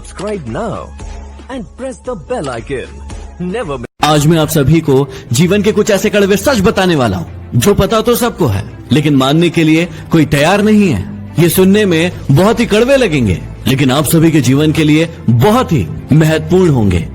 Subscribe now and press the bell icon. Never miss. आज मैं आप सभी को जीवन के कुछ ऐसे कड़वे सच बताने वाला हूँ जो पता तो सबको है, लेकिन मानने के लिए कोई तैयार नहीं है। ये सुनने में बहुत ही कड़वे लगेंगे, लेकिन आप सभी के जीवन के लिए बहुत ही महत्वपूर्ण होंगे।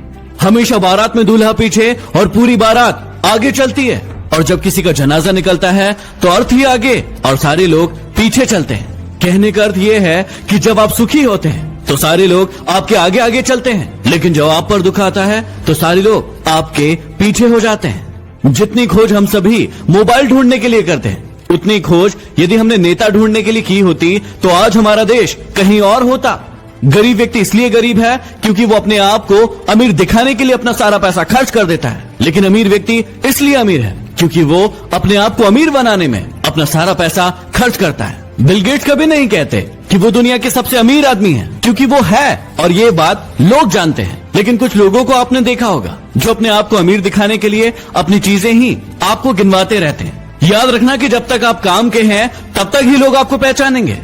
हमेशा बारात में दूल्हा पीछे और पूरी बारात आगे चलती है, और जब किसी का जनाजा निकलता है तो अर्थ ही आगे और सारे लोग पीछे चलते हैं। कहने का अर्थ ये है कि जब आप सुखी होते हैं तो सारे लोग आपके आगे आगे चलते हैं, लेकिन जब आप पर दुख आता है तो सारे लोग आपके पीछे हो जाते हैं। जितनी खोज हम सभी मोबाइल ढूंढने के लिए करते हैं, उतनी खोज यदि हमने नेता ढूंढने के लिए की होती तो आज हमारा देश कहीं और होता। गरीब व्यक्ति इसलिए गरीब है क्योंकि वो अपने आप को अमीर दिखाने के लिए अपना सारा पैसा खर्च कर देता है, लेकिन अमीर व्यक्ति इसलिए अमीर है क्योंकि वो अपने आप को अमीर बनाने में अपना सारा पैसा खर्च करता है। बिल गेट्स कभी नहीं कहते कि वो दुनिया के सबसे अमीर आदमी है, क्योंकि वो है और ये बात लोग जानते हैं। लेकिन कुछ लोगों को आपने देखा होगा जो अपने आप को अमीर दिखाने के लिए अपनी चीजें ही आपको गिनवाते रहते हैं। याद रखना कि जब तक आप काम के हैं तब तक ही लोग आपको पहचानेंगे,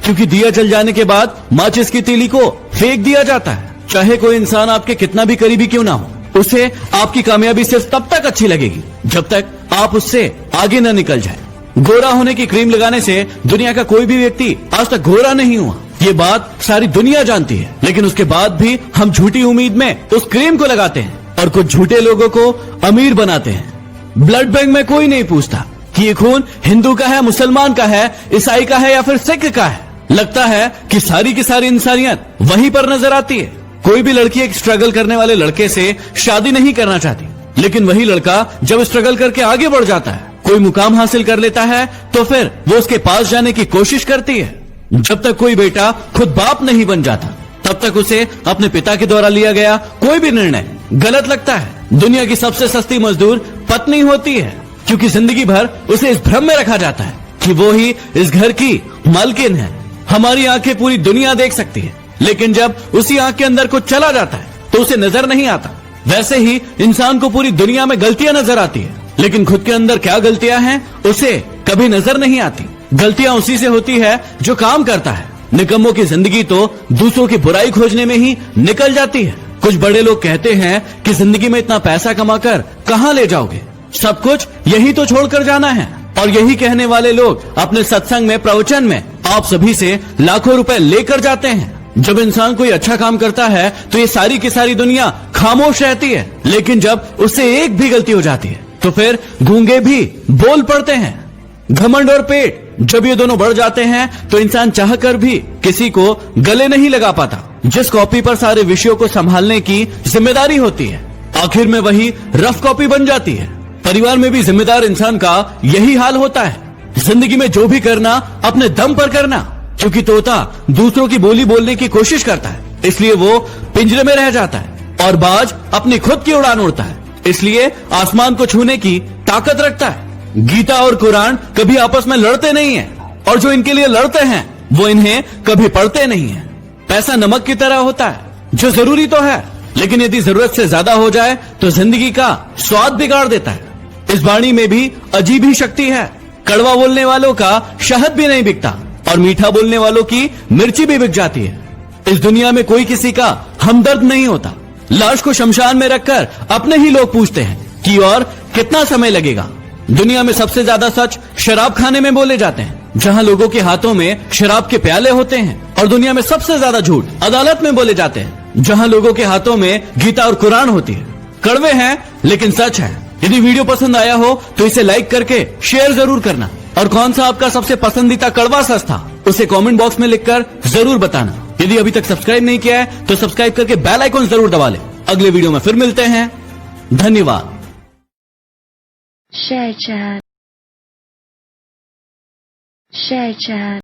क्योंकि दिया जल जाने के बाद माचिस की तीली को फेंक दिया जाता है। चाहे कोई इंसान आपके कितना भी करीबी क्यों ना हो, उसे आपकी कामयाबी सिर्फ तब तक अच्छी लगेगी जब तक आप उससे आगे न निकल जाए। गोरा होने की क्रीम लगाने से दुनिया का कोई भी व्यक्ति आज तक गोरा नहीं हुआ, ये बात सारी दुनिया जानती है, लेकिन उसके बाद भी हम झूठी उम्मीद में उस क्रीम को लगाते हैं और कुछ झूठे लोगों को अमीर बनाते हैं। ब्लड बैंक में कोई नहीं पूछता कि ये खून हिंदू का है, मुसलमान का है, ईसाई का है या फिर सिख का है। लगता है कि सारी की सारी इंसानियत वहीं पर नजर आती है। कोई भी लड़की एक स्ट्रगल करने वाले लड़के से शादी नहीं करना चाहती, लेकिन वही लड़का जब स्ट्रगल करके आगे बढ़ जाता है, कोई मुकाम हासिल कर लेता है, तो फिर वो उसके पास जाने की कोशिश करती है। जब तक कोई बेटा खुद बाप नहीं बन जाता तब तक उसे अपने पिता के द्वारा लिया गया कोई भी निर्णय गलत लगता है। दुनिया की सबसे सस्ती मजदूर पत्नी होती है, क्योंकि जिंदगी भर उसे इस भ्रम में रखा जाता है कि वो ही इस घर की मालकिन है। हमारी आंखें पूरी दुनिया देख सकती है, लेकिन जब उसी आंख के अंदर कुछ चला जाता है तो उसे नजर नहीं आता। वैसे ही इंसान को पूरी दुनिया में गलतियां नजर आती है, लेकिन खुद के अंदर क्या गलतियां हैं उसे कभी नजर नहीं आती। गलतियां उसी से होती है जो काम करता है। निकम्मों की जिंदगी तो दूसरों की बुराई खोजने में ही निकल जाती है। कुछ बड़े लोग कहते हैं कि जिंदगी में इतना पैसा कमाकर कहां ले जाओगे, सब कुछ यही तो छोड़कर जाना है। और यही कहने वाले लोग अपने सत्संग में, प्रवचन में आप सभी से लाखों रुपए लेकर जाते हैं। जब इंसान कोई अच्छा काम करता है तो ये सारी की सारी दुनिया खामोश रहती है, लेकिन जब उससे एक भी गलती हो जाती है तो फिर गूंगे भी बोल पड़ते हैं। घमंड और पेट जब ये दोनों बढ़ जाते हैं तो इंसान चाहकर भी किसी को गले नहीं लगा पाता। जिस कॉपी पर सारे विषयों को संभालने की जिम्मेदारी होती है, आखिर में वही रफ कॉपी बन जाती है। परिवार में भी जिम्मेदार इंसान का यही हाल होता है। जिंदगी में जो भी करना अपने दम पर करना, क्योंकि तोता दूसरों की बोली बोलने की कोशिश करता है, इसलिए वो पिंजरे में रह जाता है, और बाज अपनी खुद की उड़ान उड़ता है, इसलिए आसमान को छूने की ताकत रखता है। गीता और कुरान कभी आपस में लड़ते नहीं हैं, और जो इनके लिए लड़ते हैं वो इन्हें कभी पढ़ते नहीं हैं। पैसा नमक की तरह होता है जो जरूरी तो है, लेकिन यदि जरूरत से ज्यादा हो जाए तो जिंदगी का स्वाद बिगाड़ देता है। इस वाणी में भी अजीब ही शक्ति है। कड़वा बोलने वालों का शहद भी नहीं बिकता, और मीठा बोलने वालों की मिर्ची भी बिक जाती है। इस दुनिया में कोई किसी का हमदर्द नहीं होता। लाश को शमशान में रखकर अपने ही लोग पूछते हैं कि और कितना समय लगेगा। दुनिया में सबसे ज्यादा सच शराब खाने में बोले जाते हैं, जहां लोगों के हाथों में शराब के प्याले होते हैं। और दुनिया में सबसे ज्यादा झूठ अदालत में बोले जाते हैं, जहां लोगों के हाथों में गीता और कुरान होती है। कड़वे हैं लेकिन सच है। यदि वीडियो पसंद आया हो तो इसे लाइक करके शेयर जरूर करना, और कौन सा आपका सबसे पसंदीदा कड़वा सच था उसे कमेंट बॉक्स में लिखकर जरूर बताना। यदि अभी तक सब्सक्राइब नहीं किया है तो सब्सक्राइब करके बेल आइकन जरूर दबा लें। अगले वीडियो में फिर मिलते हैं। धन्यवाद। Share chat.